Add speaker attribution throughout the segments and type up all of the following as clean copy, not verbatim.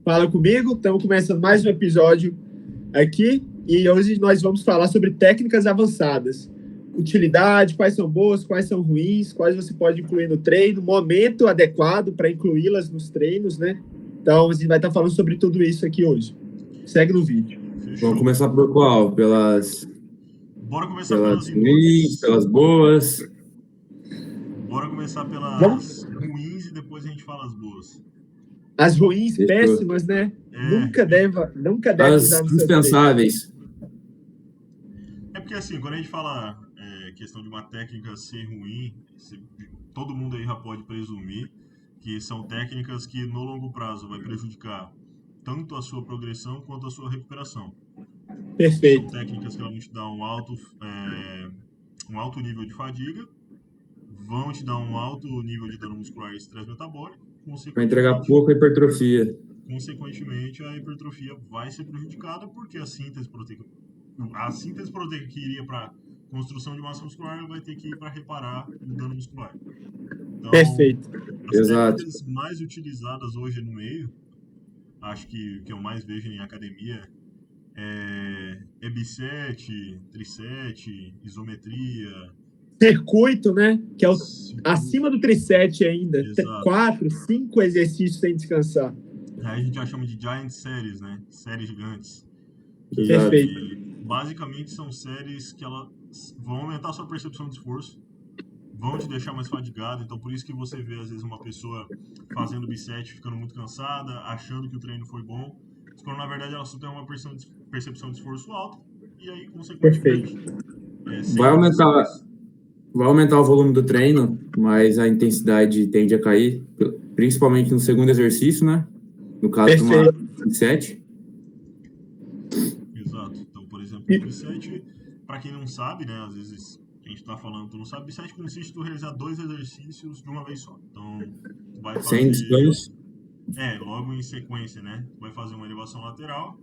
Speaker 1: Fala comigo, estamos começando mais um episódio aqui e hoje nós vamos falar sobre técnicas avançadas. Utilidade, quais são boas, quais são ruins, quais você pode incluir no treino, momento adequado para incluí-las nos treinos, né? Então, a gente vai estar falando sobre tudo isso aqui hoje. Segue no vídeo.
Speaker 2: Vamos começar por qual?
Speaker 3: Bora começar pelas
Speaker 2: ruins, pelas boas.
Speaker 3: Bora começar pelas ruins e depois a gente fala as boas.
Speaker 1: As ruins, péssimas, né? Nunca deve
Speaker 2: as
Speaker 1: usar no seu
Speaker 2: indispensáveis.
Speaker 3: É porque assim, quando a gente fala questão de uma técnica ser ruim, todo mundo aí já pode presumir que são técnicas que no longo prazo vai prejudicar tanto a sua progressão quanto a sua recuperação.
Speaker 1: Perfeito.
Speaker 3: São técnicas que vão te dar um alto nível de fadiga, vão te dar um alto nível de dano muscular e estresse metabólico.
Speaker 2: Vai entregar pouca hipertrofia.
Speaker 3: Consequentemente, a hipertrofia vai ser prejudicada porque a síntese proteica que iria para construção de massa muscular vai ter que ir para reparar o dano muscular. Então,
Speaker 1: perfeito.
Speaker 3: As técnicas mais utilizadas hoje no meio, acho que eu mais vejo em academia é bisete, trisete, isometria.
Speaker 1: Circuito, né? Que é acima do trisete ainda.
Speaker 3: Exato.
Speaker 1: 4, 5 exercícios sem descansar.
Speaker 3: Aí a gente já chama de giant series, né? Séries gigantes.
Speaker 1: Perfeito.
Speaker 3: E, basicamente são séries que elas vão aumentar a sua percepção de esforço, vão te deixar mais fadigado. Então por isso que você vê às vezes uma pessoa fazendo bisete ficando muito cansada, achando que o treino foi bom, quando na verdade ela só tem uma percepção de esforço alta e aí consequentemente
Speaker 2: vai aumentar o volume do treino, mas a intensidade tende a cair, principalmente no segundo exercício, né? No caso de uma bisete.
Speaker 3: Exato. Então, por exemplo, o bisete, para quem não sabe, né, às vezes a gente tá falando, tu não sabe, bisete consiste em tu realizar 2 exercícios de uma vez só. Então, tu vai fazer...
Speaker 2: Sem descanso?
Speaker 3: Logo em sequência, né? Tu vai fazer uma elevação lateral,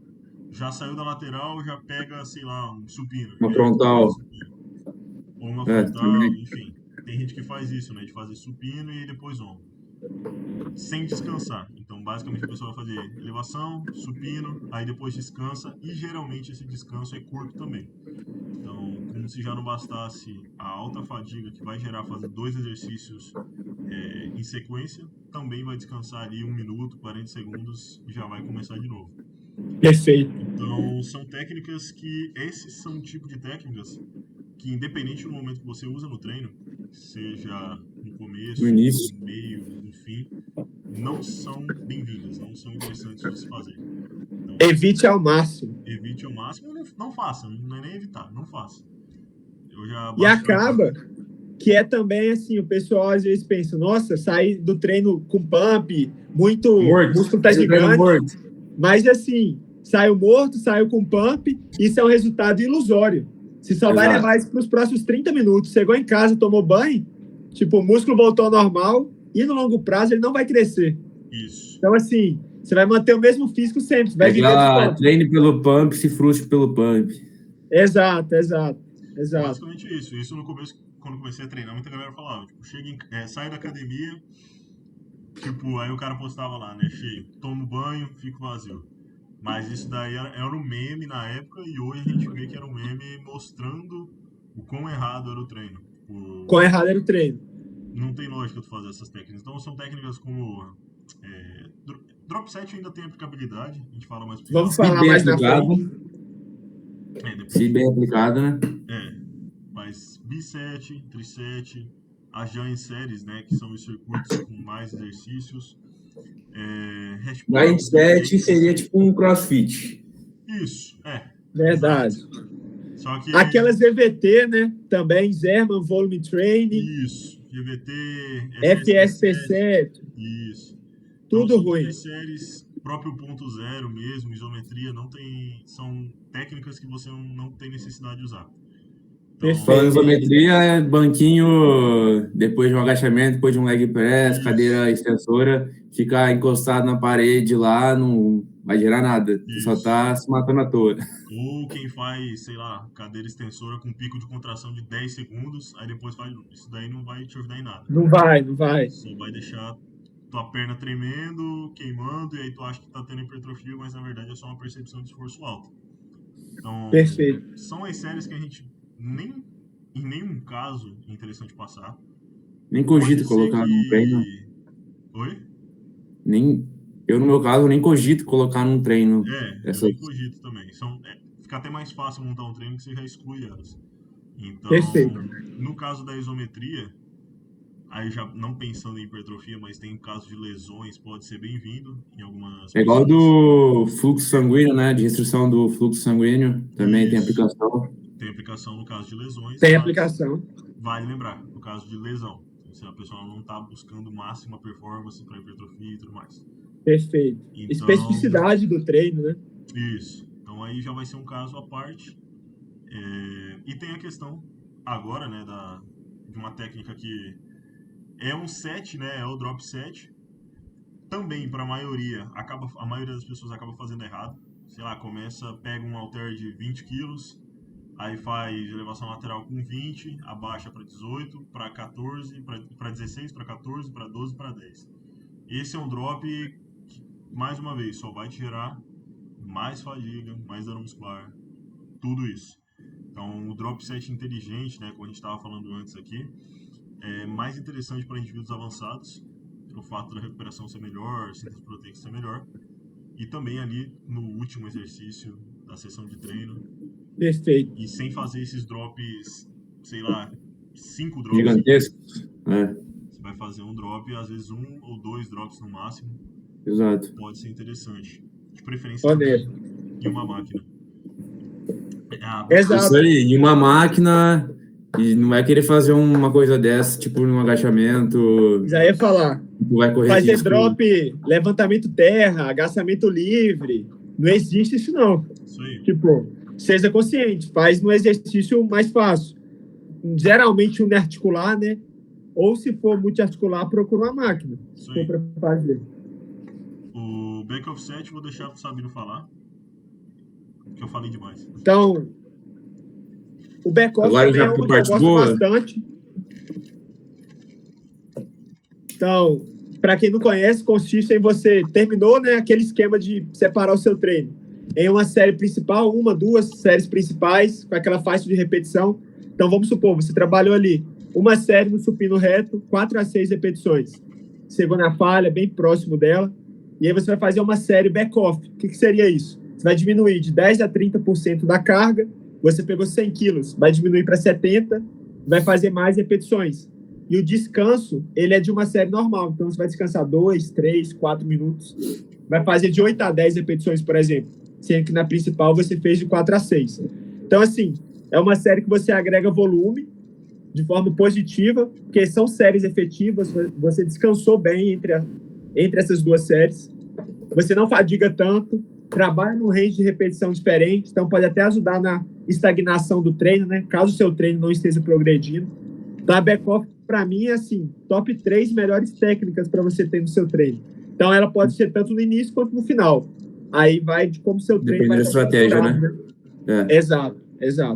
Speaker 3: já saiu da lateral, já pega, sei lá, um supino.
Speaker 2: Uma frontal.
Speaker 3: Ou uma frontal, enfim. Tem gente que faz isso, né? De fazer supino e depois ombro. Sem descansar. Então, basicamente, a pessoa vai fazer elevação, supino, aí depois descansa, e geralmente esse descanso é curto também. Então, como se já não bastasse a alta fadiga que vai gerar fazer 2 exercícios em sequência, também vai descansar ali 1 minuto, 40 segundos e já vai começar de novo.
Speaker 1: Perfeito.
Speaker 3: Então, são técnicas que... Esses são um tipo de técnicas que, independente do momento que você usa no treino, seja no começo,
Speaker 2: no início,
Speaker 3: no meio, no fim, não são bem-vindas, não são interessantes de se fazer. Então,
Speaker 1: evite ao máximo.
Speaker 3: Evite ao máximo, não faça, não é nem evitar, não faça.
Speaker 1: E acaba que é também assim, o pessoal às vezes pensa, nossa, sair do treino com pump, o músculo tá gigante, mas assim, saiu morto, saiu com pump, isso é um resultado ilusório. Você só vai levar isso para os próximos 30 minutos. Chegou em casa, tomou banho, tipo, o músculo voltou ao normal e no longo prazo ele não vai crescer.
Speaker 3: Isso.
Speaker 1: Então, assim, você vai manter o mesmo físico sempre. Você vai
Speaker 2: treine pelo pump, se frustre pelo pump.
Speaker 1: Exato.
Speaker 3: Basicamente isso. Isso no começo, quando comecei a treinar, muita galera falava, tipo, sai da academia, tipo, aí o cara postava lá, né, cheio, tomo banho, fico vazio. Mas isso daí era um meme na época e hoje a gente vê que era um meme mostrando o quão errado era o treino.
Speaker 1: Quão errado era o treino.
Speaker 3: Não tem lógica tu fazer essas técnicas. Então são técnicas como... drop set ainda tem aplicabilidade, a gente fala mais...
Speaker 1: Vamos falar mais na frente.
Speaker 2: Se bem aplicado, né?
Speaker 3: Mas bisete, trisete, as giant séries, né, que são os circuitos com mais exercícios...
Speaker 2: Giant set seria tipo um crossfit.
Speaker 3: Isso,
Speaker 1: verdade.
Speaker 3: Só que
Speaker 1: aquelas GVT, né? Também Zerman Volume Training.
Speaker 3: Isso, GVT,
Speaker 1: FSP7.
Speaker 3: Isso.
Speaker 1: Tudo
Speaker 3: então,
Speaker 1: ruim.
Speaker 3: Séries, próprio ponto zero mesmo, isometria, são técnicas que você não tem necessidade de usar.
Speaker 2: Então, isometria é banquinho depois de um agachamento, depois de um leg press, cadeira extensora, ficar encostado na parede lá, não vai gerar nada. Você só tá se matando à toa.
Speaker 3: Ou quem faz, sei lá, cadeira extensora com pico de contração de 10 segundos, aí depois faz... Isso daí não vai te ajudar em nada.
Speaker 1: Não vai.
Speaker 3: Só vai deixar tua perna tremendo, queimando, e aí tu acha que tá tendo hipertrofia, mas na verdade é só uma percepção de esforço alto. Então,
Speaker 1: Perfeito.
Speaker 3: são as séries que a gente em nenhum caso é interessante passar.
Speaker 2: Nem cogito colocar num treino.
Speaker 3: Oi?
Speaker 2: Eu, no meu caso, nem cogito colocar num treino.
Speaker 3: Eu nem cogito também. Fica até mais fácil montar um treino que você já exclui elas. Então,
Speaker 1: Perfeito.
Speaker 3: no caso da isometria, aí já não pensando em hipertrofia, mas tem caso de lesões, pode ser bem-vindo em algumas
Speaker 2: É igual
Speaker 3: pessoas.
Speaker 2: do fluxo sanguíneo, né? De restrição do fluxo sanguíneo. Também
Speaker 3: Isso.
Speaker 2: tem aplicação.
Speaker 3: Tem aplicação no caso de lesões.
Speaker 1: Tem aplicação.
Speaker 3: Vale lembrar, no caso de lesão. Se a pessoa não está buscando máxima performance para hipertrofia e tudo mais.
Speaker 1: Perfeito.
Speaker 3: Então,
Speaker 1: especificidade do treino, né?
Speaker 3: Isso. Então aí já vai ser um caso à parte. E tem a questão agora, né, de uma técnica que é um set, né, é o drop set. Também para a maioria das pessoas acaba fazendo errado. Sei lá, pega um halter de 20 quilos, aí faz elevação lateral com 20, abaixa para 18, para 14, para 16, para 14, para 12, para 10. Esse é um drop que, mais uma vez, só vai te gerar mais fadiga, mais dano muscular, tudo isso. Então, o drop set inteligente, né, como a gente estava falando antes aqui, é mais interessante para indivíduos avançados, pelo fato da recuperação ser melhor, síntese proteica ser melhor, e também ali no último exercício da sessão de treino.
Speaker 1: Perfeito.
Speaker 3: E sem fazer esses drops, sei lá, 5 drops.
Speaker 2: Gigantescos.
Speaker 3: Você vai fazer um drop, às vezes 1 ou 2 drops no máximo.
Speaker 2: Exato.
Speaker 3: Pode ser interessante. De preferência em uma máquina.
Speaker 1: Exato.
Speaker 2: Isso aí, em uma máquina, e não vai querer fazer uma coisa dessa, tipo num agachamento.
Speaker 1: Já ia falar.
Speaker 2: Vai correr
Speaker 1: fazer
Speaker 2: risco.
Speaker 1: Drop, levantamento terra, agachamento livre. Não existe isso, não.
Speaker 3: Isso aí.
Speaker 1: Tipo, seja consciente, faz no exercício mais fácil. Geralmente uniarticular, né? Ou se for multiarticular, procura uma máquina.
Speaker 3: Isso
Speaker 1: se
Speaker 3: aí.
Speaker 1: for para fazer.
Speaker 3: O back offset vou deixar pro Sabino falar, porque eu falei demais.
Speaker 1: Então, o back-off
Speaker 2: Agora
Speaker 1: também
Speaker 2: já
Speaker 1: é uma que eu
Speaker 2: parte
Speaker 1: gosto
Speaker 2: boa.
Speaker 1: bastante. Então, para quem não conhece, consiste em você terminou, né, aquele esquema de separar o seu treino em uma série principal, 1, 2 séries principais, com aquela faixa de repetição. Então, vamos supor, você trabalhou ali uma série no supino reto, 4 a 6 repetições. Chegou na falha, bem próximo dela, e aí você vai fazer uma série back-off. O que seria isso? Você vai diminuir de 10% a 30% da carga. Você pegou 100 quilos, vai diminuir para 70, vai fazer mais repetições. E o descanso, ele é de uma série normal. Então, você vai descansar 2, 3, 4 minutos. Vai fazer de 8 a 10 repetições, por exemplo. Sendo que na principal você fez de 4 a 6. Então, assim, é uma série que você agrega volume de forma positiva, porque são séries efetivas. Você descansou bem entre essas duas séries. Você não fadiga tanto. Trabalha num range de repetição diferente. Então, pode até ajudar na estagnação do treino, né? Caso o seu treino não esteja progredindo. Então, a back-off, para mim, é assim, top 3 melhores técnicas para você ter no seu treino. Então, ela pode ser tanto no início quanto no final. Aí vai de como o seu treino vai
Speaker 2: estar estratégia, né?
Speaker 1: Exato.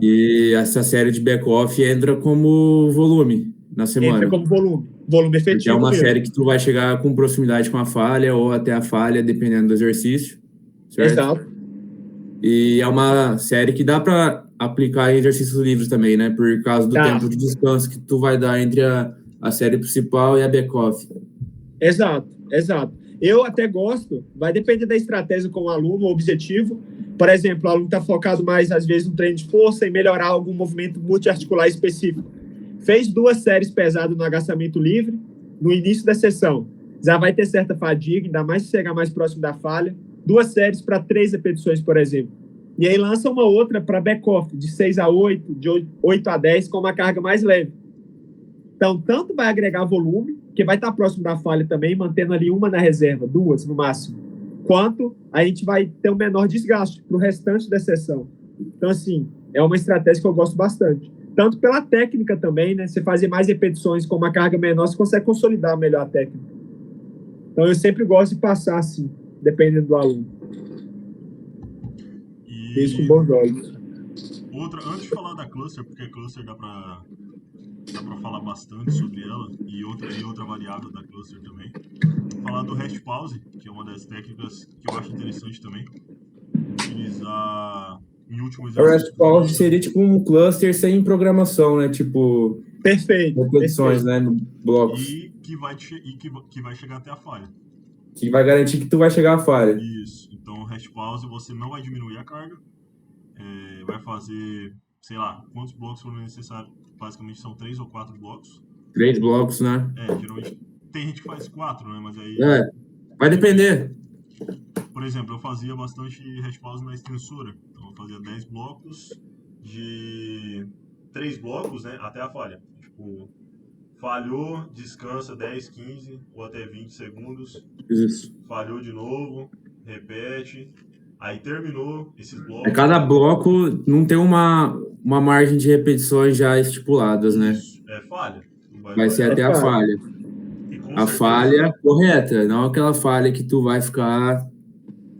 Speaker 2: E essa série de back-off entra como volume na semana.
Speaker 1: Entra como volume efetivo.
Speaker 2: Porque é uma série que tu vai chegar com proximidade com a falha ou até a falha, dependendo do exercício. Certo?
Speaker 1: Exato.
Speaker 2: E é uma série que dá para aplicar em exercícios livres também, né? Por causa do tempo de descanso que tu vai dar entre a série principal e a back-off.
Speaker 1: Exato. Eu até gosto, vai depender da estratégia com o aluno, o objetivo. Por exemplo, o aluno está focado mais, às vezes, no treino de força e melhorar algum movimento multiarticular específico. Fez 2 séries pesadas no agachamento livre, no início da sessão. Já vai ter certa fadiga, ainda mais se chegar mais próximo da falha. 2 séries para 3 repetições, por exemplo. E aí lança uma outra para back-off, de 6 a 8, de 8 a 10, com uma carga mais leve. Então, tanto vai agregar volume, que vai estar próximo da falha também, mantendo ali uma na reserva, 2 no máximo, quanto a gente vai ter um menor desgaste para o restante da sessão. Então, assim, é uma estratégia que eu gosto bastante. Tanto pela técnica também, né? Você fazer mais repetições com uma carga menor, você consegue consolidar melhor a técnica. Então, eu sempre gosto de passar assim, dependendo do aluno. Isso com bons olhos.
Speaker 3: Antes de falar da cluster, porque a cluster dá pra falar bastante sobre ela, e outra variável da cluster também. Falar do hash pause, que é uma das técnicas que eu acho interessante também. Utilizar em último exercício.
Speaker 2: O hash pause seria tipo um cluster sem programação, né? Tipo, repetições, né? No blocos.
Speaker 3: E que vai chegar até a falha.
Speaker 2: Que vai garantir que tu vai chegar à falha.
Speaker 3: Isso. Então, o hash pause você não vai diminuir a carga. Vai fazer, sei lá, quantos blocos forem necessários. Basicamente são 3 ou 4 blocos.
Speaker 2: 3 blocos, né?
Speaker 3: Geralmente tem gente que faz 4, né? Mas aí...
Speaker 2: vai depender.
Speaker 3: Por exemplo, eu fazia bastante hash pause na extensora. Então, eu fazia 10 blocos de 3 blocos, né? Até a falha. Tipo, falhou, descansa 10, 15 ou até 20 segundos.
Speaker 2: Isso.
Speaker 3: Falhou de novo, repete. Aí terminou esses blocos.
Speaker 2: Cada bloco não tem uma margem de repetições já estipuladas, né?
Speaker 3: Isso, falha.
Speaker 2: Vai ser até a falha. A falha correta, não aquela falha que tu vai ficar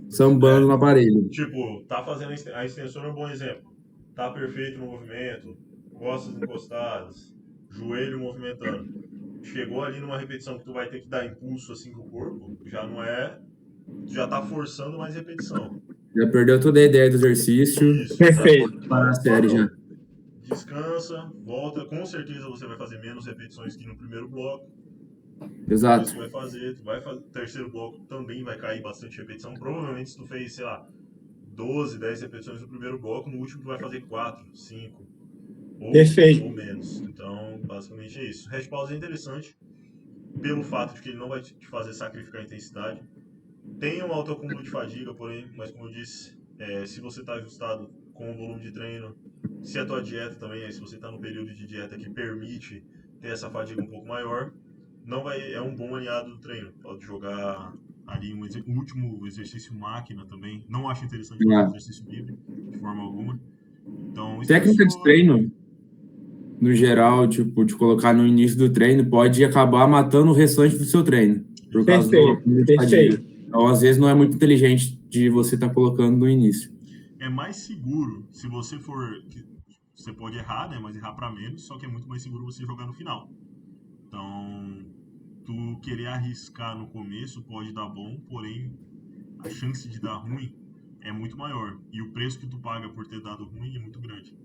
Speaker 2: sambando no aparelho.
Speaker 3: Tipo, tá fazendo a extensora, é um bom exemplo. Tá perfeito no movimento, costas encostadas, joelho movimentando. Chegou ali numa repetição que tu vai ter que dar impulso assim com o corpo, já não é... Já tá forçando mais repetição.
Speaker 2: Já perdeu toda a ideia do exercício.
Speaker 3: Isso,
Speaker 1: perfeito.
Speaker 2: Para a série já.
Speaker 3: Descansa, volta. Com certeza você vai fazer menos repetições que no primeiro bloco.
Speaker 2: Exato.
Speaker 3: Isso tu vai fazer. Terceiro bloco também vai cair bastante repetição. Provavelmente se tu fez, sei lá, 12, 10 repetições no primeiro bloco, no último tu vai fazer 4, 5 ou menos. Então, basicamente é isso. Hash pause é interessante pelo fato de que ele não vai te fazer sacrificar a intensidade. Tem um alto acúmulo de fadiga, porém, mas como eu disse, se você está ajustado com o volume de treino, se a tua dieta também, se você está no período de dieta que permite ter essa fadiga um pouco maior, é um bom alinhado do treino. Pode jogar ali um último exercício máquina também. Não acho interessante fazer exercício livre, de forma alguma. Então,
Speaker 2: técnica de treino, no geral, tipo, de colocar no início do treino, pode acabar matando o restante do seu treino. Por causa do fadiga. Então, às vezes, não é muito inteligente de você estar colocando no início.
Speaker 3: É mais seguro se você for... Você pode errar, né? Mas errar para menos, só que é muito mais seguro você jogar no final. Então, tu querer arriscar no começo pode dar bom, porém, a chance de dar ruim é muito maior. E o preço que tu paga por ter dado ruim é muito grande.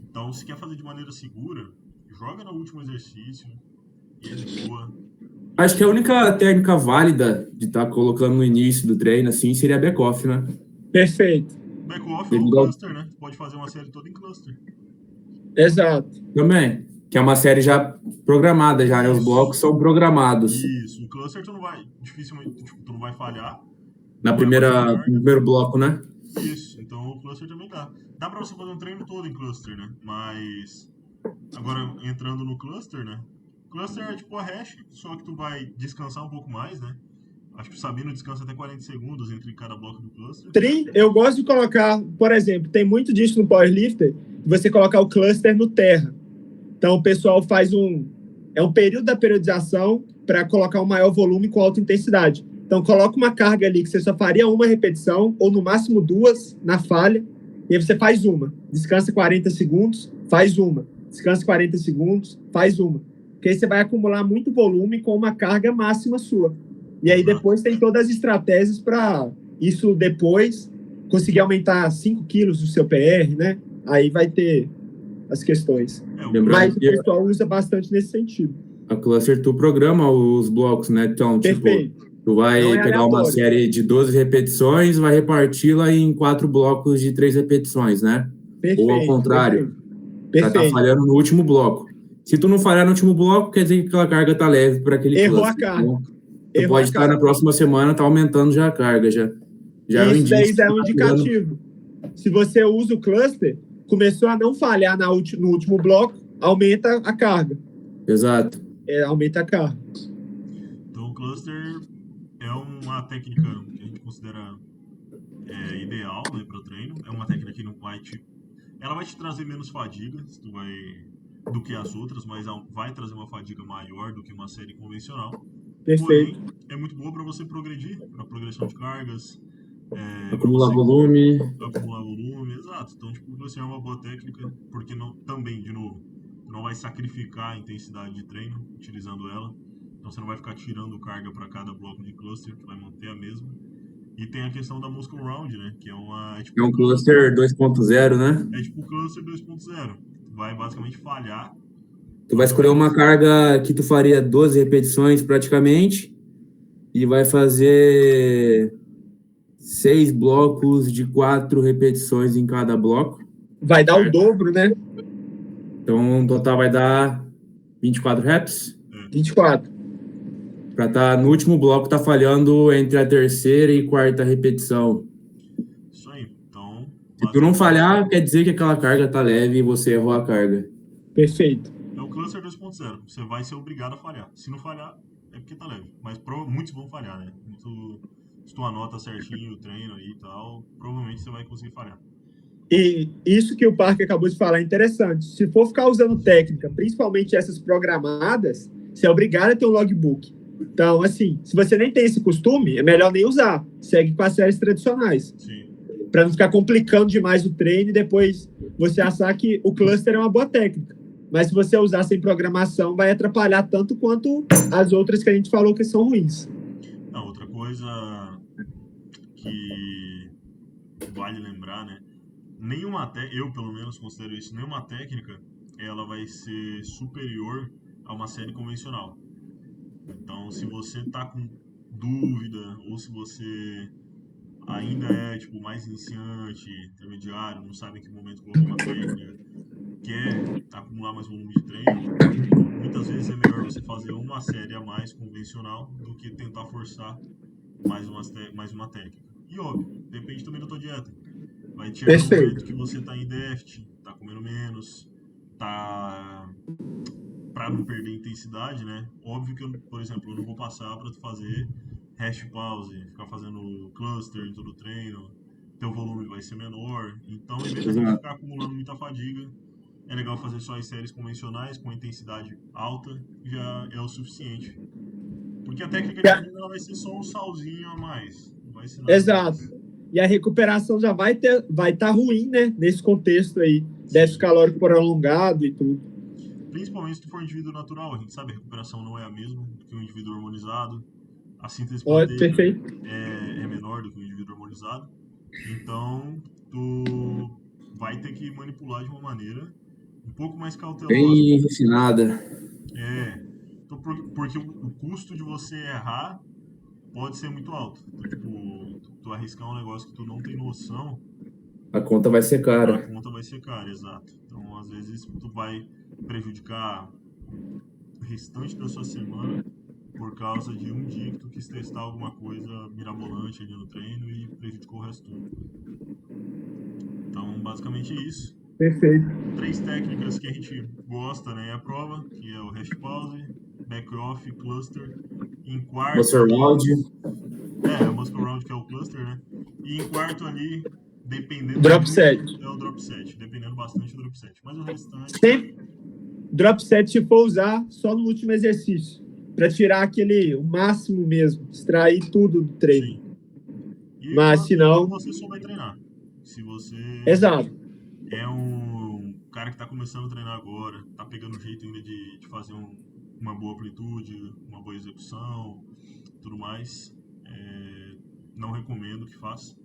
Speaker 3: Então, se quer fazer de maneira segura, joga no último exercício e é de boa.
Speaker 2: Acho que a única técnica válida de estar colocando no início do treino, assim, seria back-off, né?
Speaker 1: Perfeito.
Speaker 3: Back-off ou cluster, né? Tu pode fazer uma série toda em cluster.
Speaker 1: Exato.
Speaker 2: Também. Que é uma série já programada, já, né? Os blocos são programados.
Speaker 3: Isso. O cluster dificilmente, tu não vai falhar.
Speaker 2: No primeiro bloco, né?
Speaker 3: Isso. Então o cluster também dá. Dá pra você fazer um treino todo em cluster, né? Mas... Agora, entrando no cluster, né? Cluster é tipo a hash, só que tu vai descansar um pouco mais, né? Acho que o Sabino descansa até 40 segundos entre cada bloco do cluster.
Speaker 1: Eu gosto de colocar, por exemplo, tem muito disso no powerlifter, você colocar o cluster no terra. Então, o pessoal faz um período da periodização para colocar um maior volume com alta intensidade. Então, coloca uma carga ali que você só faria uma repetição, ou no máximo 2 na falha, e aí você faz uma. Descansa 40 segundos, faz uma. Descansa 40 segundos, faz uma. Porque aí você vai acumular muito volume com uma carga máxima sua. E aí depois tem todas as estratégias para isso depois conseguir aumentar 5 quilos do seu PR, né? Aí vai ter as questões. Mas o pessoal usa bastante nesse sentido.
Speaker 2: A cluster, tu programa os blocos, né? Então,
Speaker 1: perfeito.
Speaker 2: Tipo, tu vai pegar uma série de 12 repetições, vai reparti-la em 4 blocos de 3 repetições, né?
Speaker 1: Perfeito,
Speaker 2: ou ao contrário.
Speaker 1: Perfeito.
Speaker 2: Pra tá falhando no último bloco. Se tu não falhar no último bloco, quer dizer que aquela carga tá leve para aquele
Speaker 1: cluster.
Speaker 2: Errou
Speaker 1: a carga.
Speaker 2: Então, tu pode estar na próxima semana, tá aumentando já a carga, já
Speaker 1: é um indício. Isso daí é um indicativo. Se você usa o cluster, começou a não falhar no último bloco, aumenta a carga.
Speaker 2: Exato.
Speaker 1: Aumenta a carga.
Speaker 3: Então, o cluster é uma técnica que a gente considera ideal, né, para o treino. É uma técnica que não vai ela vai te trazer menos fadiga do que as outras, mas vai trazer uma fadiga maior do que uma série convencional.
Speaker 1: Perfeito.
Speaker 3: Porém, é muito boa para você progredir, para progressão de cargas,
Speaker 2: Acumular volume.
Speaker 3: Acumular volume, exato. Então, tipo, o cluster é uma boa técnica, porque não, também, de novo, não vai sacrificar a intensidade de treino utilizando ela. Então, você não vai ficar tirando carga para cada bloco de cluster, tu vai manter a mesma. E tem a questão da Muscle Round, né? Que é uma...
Speaker 2: É um cluster 2.0, né?
Speaker 3: É tipo o cluster 2.0. Vai basicamente falhar.
Speaker 2: Tu vai escolher uma carga que tu faria 12 repetições praticamente e vai fazer 6 blocos de 4 repetições em cada bloco.
Speaker 1: Vai dar o dobro, né?
Speaker 2: Então, no total vai dar 24 reps.
Speaker 1: 24.
Speaker 2: Pra tá no último bloco, tá falhando entre a terceira e quarta repetição.
Speaker 3: Isso aí. Então,
Speaker 2: se tu não falhar, quer dizer que aquela carga tá leve e você errou a carga.
Speaker 1: Perfeito.
Speaker 3: É o cluster 2.0. Você vai ser obrigado a falhar. Se não falhar, é porque tá leve. Mas muitos vão falhar, né? Se tu anota certinho o treino aí e tal, provavelmente você vai conseguir falhar.
Speaker 1: E isso que o Parker acabou de falar é interessante. Se for ficar usando técnica, principalmente essas programadas, você é obrigado a ter um logbook. Então, assim, se você nem tem esse costume, é melhor nem usar. Segue com as séries tradicionais. Para não ficar complicando demais o treino e depois você achar que o cluster é uma boa técnica. Mas se você usar sem programação, vai atrapalhar tanto quanto as outras que a gente falou que são ruins.
Speaker 3: Outra coisa que vale lembrar, né? Eu pelo menos considero isso, nenhuma técnica ela vai ser superior a uma série convencional. Então, se você tá com dúvida ou se você ainda é tipo mais iniciante, intermediário, não sabe em que momento colocar uma técnica, quer acumular mais volume de treino, muitas vezes é melhor você fazer uma série a mais convencional do que tentar forçar mais uma técnica. E óbvio, depende também da tua dieta. Vai chegar um momento que você tá em déficit, tá comendo menos, para não perder intensidade, né? Óbvio que, por exemplo, eu não vou passar para tu fazer hash pause, ficar fazendo cluster em todo o treino, teu volume vai ser menor. Então, em vez de ficar acumulando muita fadiga, é legal fazer só as séries convencionais com intensidade alta, já é o suficiente. Porque a técnica de treino ela vai ser só um salzinho a mais. Não vai ser nada.
Speaker 1: Exato. E a recuperação já vai estar ruim, né? Nesse contexto aí. Déficit calórico prolongado e tudo.
Speaker 3: Principalmente se tu for um indivíduo natural, a gente sabe que a recuperação não é a mesma do que um indivíduo hormonizado. A síntese proteica é menor do que um indivíduo hormonizado. Então, tu vai ter que manipular de uma maneira um pouco mais cautelosa.
Speaker 2: Bem refinada.
Speaker 3: Então, porque o custo de você errar pode ser muito alto. Então, tipo, tu arriscar um negócio que tu não tem noção...
Speaker 2: A conta vai ser cara.
Speaker 3: A conta vai ser cara, exato. Então, às vezes, tu vai prejudicar o restante da sua semana por causa de um dia que tu quis testar alguma coisa mirabolante ali no treino e prejudicou o resto tudo. Então, basicamente é isso.
Speaker 1: Perfeito.
Speaker 3: 3 técnicas que a gente gosta, né? É a prova, que é o hash pause, back off, cluster. Em quarto...
Speaker 2: Muscle round.
Speaker 3: O muscle round que é o cluster, né? E em quarto ali, dependendo...
Speaker 1: Drop set.
Speaker 3: É o drop set, dependendo bastante do drop set. Mas o restante...
Speaker 1: Sempre drop set se for usar só no último exercício. Para tirar o máximo mesmo. Extrair tudo do treino.
Speaker 3: Sim. E
Speaker 1: mas se não...
Speaker 3: você só vai treinar. Se você...
Speaker 1: Exato.
Speaker 3: É um cara que está começando a treinar agora, está pegando o jeito ainda de fazer uma boa amplitude, uma boa execução, tudo mais, não recomendo que faça,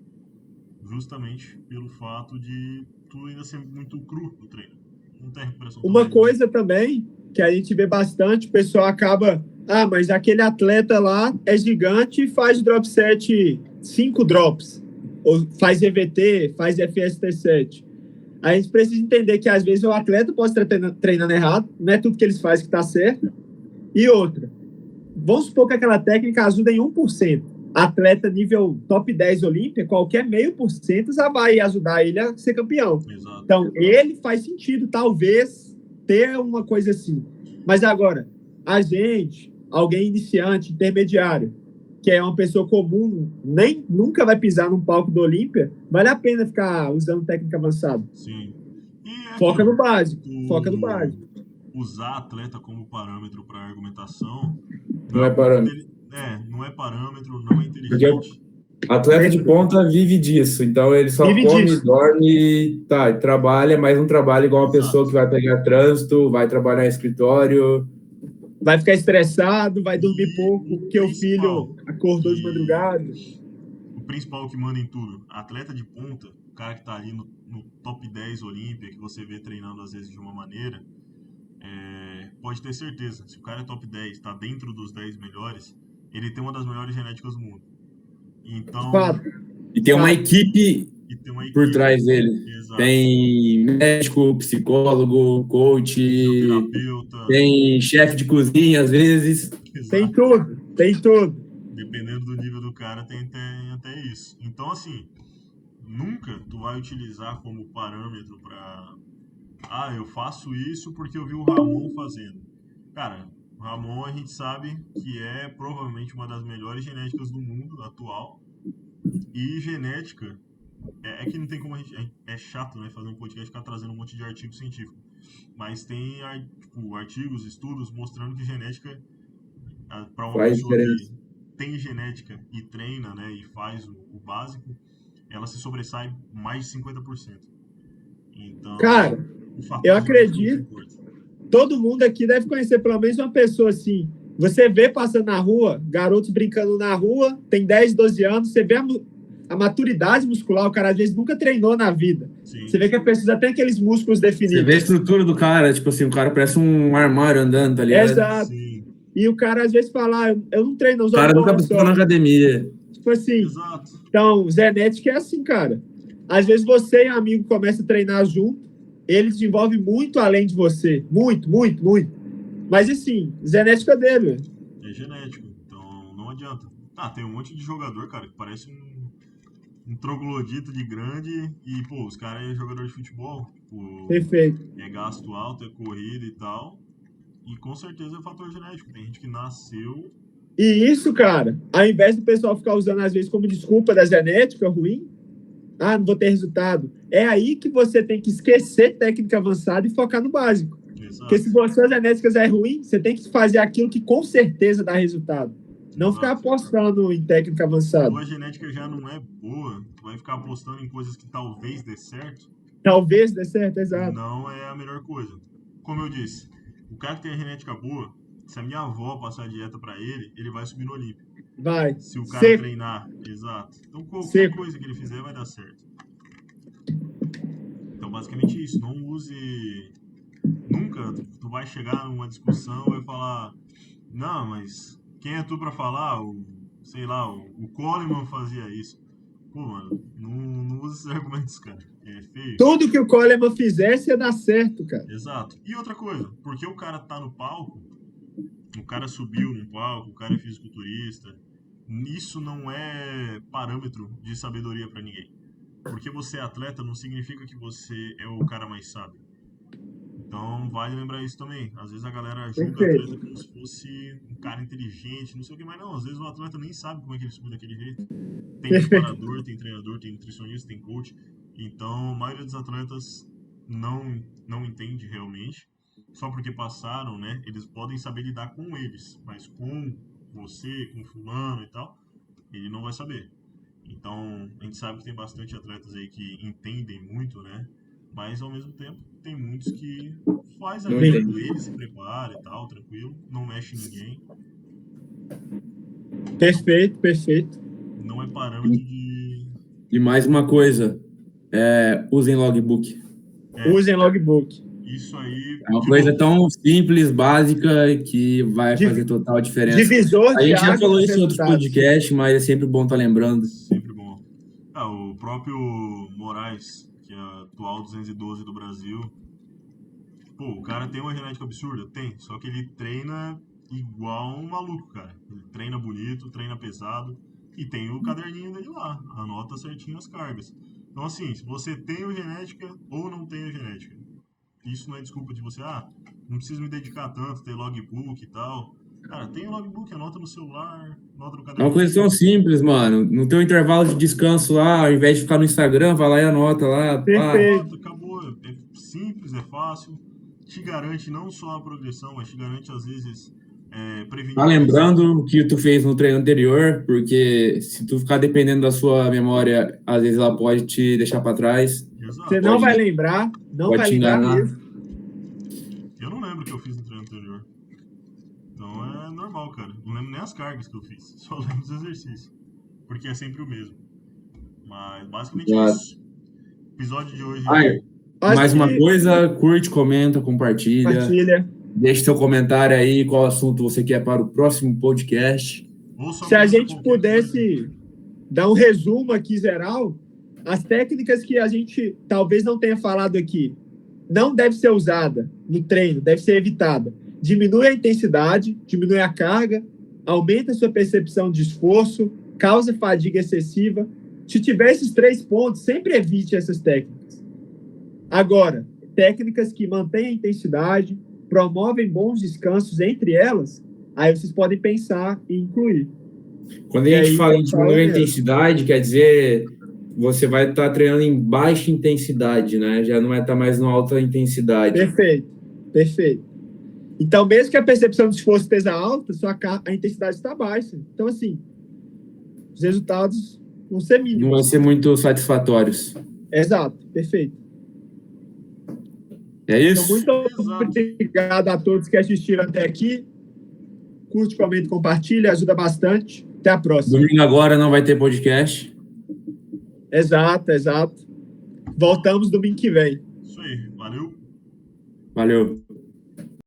Speaker 3: justamente pelo fato de tu ainda ser muito cru no treino. Não tem recuperação.
Speaker 1: Uma coisa também que a gente vê bastante, o pessoal acaba... mas aquele atleta lá é gigante e faz drop set 5 drops. Ou faz EVT, faz FST7. A gente precisa entender que, às vezes, o atleta pode estar treinando errado, não é tudo que eles fazem que está certo. E outra, vamos supor que aquela técnica ajuda em 1%. Atleta nível top 10 Olímpia, qualquer 0,5% já vai ajudar ele a ser campeão.
Speaker 3: Exato.
Speaker 1: Então, ele faz sentido, talvez, ter uma coisa assim. Mas agora, a gente, alguém iniciante, intermediário, que é uma pessoa comum, nunca vai pisar num palco do Olímpia, vale a pena ficar usando técnica avançada.
Speaker 3: Sim.
Speaker 1: Foca no básico. Foca no básico.
Speaker 3: Usar atleta como parâmetro para argumentação...
Speaker 2: Não é parâmetro.
Speaker 3: Não é parâmetro, não é inteligente.
Speaker 2: Atleta de ponta vive disso, então ele só come, dorme, tá, trabalha, mas não trabalha igual uma pessoa que vai pegar trânsito, vai trabalhar em escritório.
Speaker 1: Vai ficar estressado, vai dormir pouco, porque o filho acordou de madrugada.
Speaker 3: O principal que manda em tudo, atleta de ponta, o cara que tá ali no top 10 Olímpia, que você vê treinando às vezes de uma maneira, pode ter certeza, se o cara é top 10, tá dentro dos 10 melhores, ele tem uma das melhores genéticas do mundo. Então,
Speaker 2: e tem uma equipe por trás dele.
Speaker 3: Exato.
Speaker 2: Tem médico, psicólogo, coach, tem chefe de cozinha às vezes.
Speaker 3: Exato.
Speaker 1: Tem tudo.
Speaker 3: Dependendo do nível do cara, tem até isso. Então, assim, nunca tu vai utilizar como parâmetro para eu faço isso porque eu vi o Ramon fazendo. Cara, o Ramon a gente sabe que é provavelmente uma das melhores genéticas do mundo atual. E genética é que não tem como a gente... É chato, né, fazer um podcast ficar trazendo um monte de artigo científico. Mas tem artigos, estudos mostrando que genética, para uma pessoa que tem genética e treina, né, e faz o básico, ela se sobressai mais de 50%. Então,
Speaker 1: cara, eu acredito, todo mundo aqui deve conhecer pelo menos uma pessoa assim. Você vê passando na rua, garotos brincando na rua, tem 10, 12 anos, você vê a maturidade muscular, o cara às vezes nunca treinou na vida. Sim. Você vê que a pessoa já tem aqueles músculos definidos.
Speaker 2: Você vê a estrutura do cara, tipo assim, o cara parece um armário andando, tá ligado?
Speaker 1: Exato. Sim. E o cara às vezes fala, eu não treino,
Speaker 2: o cara nunca passou na academia.
Speaker 1: Tipo assim.
Speaker 3: Exato.
Speaker 1: Então, genética é assim, cara. Às vezes você e um amigo começam a treinar junto, ele desenvolve muito além de você. Muito, muito, muito. Mas assim, genética dele.
Speaker 3: É genético, então não adianta. Tem um monte de jogador, cara, que parece um troglodita de grande e, pô, os caras é jogador de futebol. Tipo,
Speaker 1: perfeito.
Speaker 3: É gasto alto, é corrida e tal. E com certeza é fator genético. Tem gente que nasceu...
Speaker 1: E isso, cara, ao invés do pessoal ficar usando às vezes como desculpa da genética ruim, não vou ter resultado. É aí que você tem que esquecer técnica avançada e focar no básico. Exato. Porque se suas genéticas é ruim, você tem que fazer aquilo que com certeza dá resultado. Não ficar apostando em técnica avançada.
Speaker 3: Se a genética já não é boa, tu vai ficar apostando em coisas que talvez dê certo.
Speaker 1: Talvez dê certo, exato.
Speaker 3: Não é a melhor coisa. Como eu disse, o cara que tem a genética boa, se a minha avó passar a dieta pra ele, ele vai subir no Olímpio.
Speaker 1: Vai.
Speaker 3: Se o cara treinar, exato. Então qualquer coisa que ele fizer vai dar certo. Então basicamente isso, não use... Nunca tu vai chegar numa discussão e vai falar, não, mas quem é tu pra falar? Sei lá, o Coleman fazia isso. Pô, mano, não usa esses argumentos, cara. É feio.
Speaker 1: Tudo que o Coleman fizesse ia dar certo, cara.
Speaker 3: Exato. E outra coisa, porque o cara tá no palco, o cara subiu no palco, o cara é fisiculturista, isso não é parâmetro de sabedoria pra ninguém. Porque você é atleta não significa que você é o cara mais sábio. Então, vale lembrar isso também. Às vezes a galera julga o atleta como se fosse um cara inteligente, não sei o que, mas não. Às vezes o atleta nem sabe como é que ele subiu daquele jeito. Tem preparador, tem treinador, tem nutricionista, tem coach. Então, a maioria dos atletas não entende realmente. Só porque passaram, né? Eles podem saber lidar com eles, mas com você, com fulano e tal, ele não vai saber. Então, a gente sabe que tem bastante atletas aí que entendem muito, né? Mas, ao mesmo tempo, tem muitos que faz a vida dele, se prepara e tal, tranquilo, não mexe em ninguém.
Speaker 1: Perfeito, perfeito.
Speaker 3: Não é parâmetro de...
Speaker 2: E mais uma coisa, usem logbook.
Speaker 1: Usem logbook.
Speaker 3: Isso aí...
Speaker 2: É uma coisa tão simples, básica, que vai fazer total diferença.
Speaker 1: Divisor
Speaker 2: a gente já falou isso em outros podcasts, mas é sempre bom estar lembrando.
Speaker 3: Sempre bom. O próprio Moraes, que é atual 212 do Brasil, pô, o cara tem uma genética absurda? Tem, só que ele treina igual um maluco, cara. Ele treina bonito, treina pesado e tem o caderninho dele lá, anota certinho as cargas. Então, assim, se você tem a genética ou não tem a genética, isso não é desculpa de você, não preciso me dedicar tanto, ter logbook e tal. Cara, tem o logbook, anota no celular, anota no caderno.
Speaker 2: É uma coisa tão simples, mano. No teu intervalo de descanso lá, ao invés de ficar no Instagram, vai lá e anota lá.
Speaker 3: Perfeito. Acabou. É simples, é fácil. Te garante não só a progressão, mas te garante, às vezes, prevenir...
Speaker 2: Tá lembrando o que tu fez no treino anterior, porque se tu ficar dependendo da sua memória, às vezes ela pode te deixar para trás.
Speaker 3: Exato.
Speaker 1: Você não vai lembrar, não vai lembrar mesmo.
Speaker 3: Eu não lembro o que eu fiz no treino anterior. Então é normal, cara. Não lembro nem as cargas que eu fiz. Só lembro os exercícios. Porque é sempre o mesmo. Mas basicamente é isso. O episódio de hoje...
Speaker 2: Mais uma coisa, curte, comenta, compartilha. Deixe seu comentário aí, qual assunto você quer para o próximo podcast.
Speaker 1: Se a gente pudesse dar um resumo aqui geral, as técnicas que a gente talvez não tenha falado aqui, não deve ser usada no treino, deve ser evitada. Diminui a intensidade, diminui a carga, aumenta a sua percepção de esforço, causa fadiga excessiva. Se tiver esses 3 pontos, sempre evite essas técnicas. Agora, técnicas que mantêm a intensidade, promovem bons descansos entre elas, aí vocês podem pensar em incluir.
Speaker 2: Quando a gente fala em diminuir a intensidade, quer dizer, você vai estar treinando em baixa intensidade, né? Já não vai estar mais na alta intensidade.
Speaker 1: Perfeito. Então, mesmo que a percepção de esforço esteja alta, a intensidade está baixa. Então, assim, os resultados vão ser mínimos.
Speaker 2: Não vão ser muito satisfatórios.
Speaker 1: Exato, perfeito.
Speaker 2: É isso?
Speaker 1: Então, muito obrigado a todos que assistiram até aqui. Curte, comenta, compartilha, ajuda bastante. Até a próxima.
Speaker 2: Domingo agora não vai ter podcast.
Speaker 1: Exato. Voltamos domingo que vem.
Speaker 3: Isso aí, valeu.
Speaker 2: Valeu.